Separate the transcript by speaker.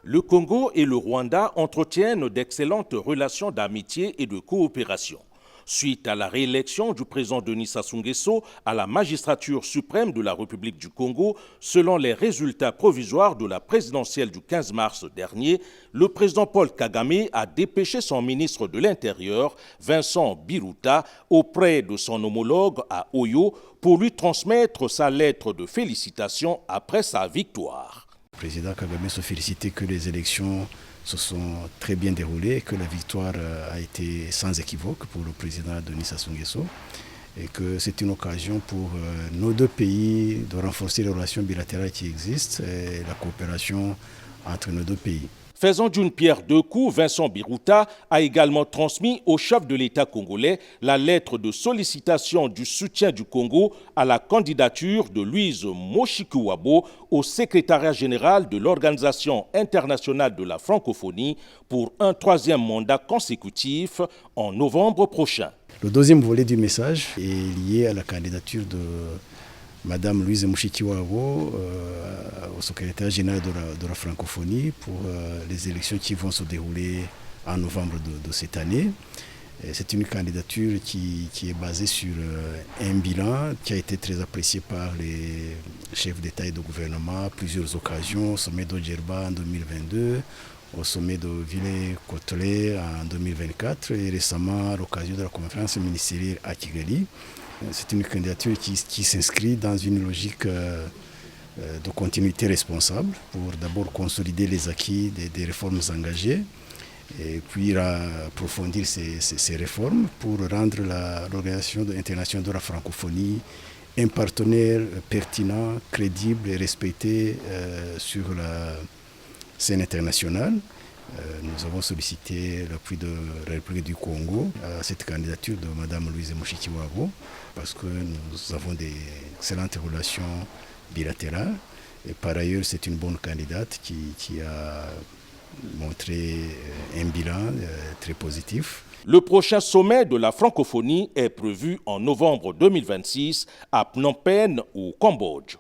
Speaker 1: Le Congo et le Rwanda entretiennent d'excellentes relations d'amitié et de coopération. Suite à la réélection du président Denis Sassou Nguesso à la magistrature suprême de la République du Congo, selon les résultats provisoires de la présidentielle du 15 mars dernier, le président Paul Kagame a dépêché son ministre de l'Intérieur, Vincent Biruta, auprès de son homologue à Oyo pour lui transmettre sa lettre de félicitations après sa victoire.
Speaker 2: Le président Kagame se félicitait que les élections se sont très bien déroulées et que la victoire a été sans équivoque pour le président Denis Sassou Nguesso et que c'est une occasion pour nos deux pays de renforcer les relations bilatérales qui existent et la coopération entre nos deux pays.
Speaker 1: Faisant d'une pierre deux coups, Vincent Biruta a également transmis au chef de l'État congolais la lettre de sollicitation du soutien du Congo à la candidature de Louise Moshikiwabo au secrétariat général de l'Organisation internationale de la francophonie pour un troisième mandat consécutif en novembre prochain.
Speaker 2: Le deuxième volet du message est lié à la candidature de Madame Louise Moshikiwabo au secrétaire général de la francophonie pour les élections qui vont se dérouler en novembre de cette année. C'est une candidature qui est basée sur un bilan qui a été très apprécié par les chefs d'État et de gouvernement à plusieurs occasions, au sommet d'Odjerba en 2022, au sommet de Villers-Cotterêts en 2024 et récemment à l'occasion de la conférence ministérielle à Kigali. C'est une candidature qui s'inscrit dans une logique de continuité responsable pour d'abord consolider les acquis des réformes engagées et puis approfondir ces réformes pour rendre l'Organisation internationale de la francophonie un partenaire pertinent, crédible et respecté sur la scène internationale. Nous avons sollicité l'appui de la République du Congo à cette candidature de Mme Louise Moshikiwabo parce que nous avons d'excellentes relations bilatérales et par ailleurs c'est une bonne candidate qui a montré un bilan très positif.
Speaker 1: Le prochain sommet de la francophonie est prévu en novembre 2026 à Phnom Penh au Cambodge.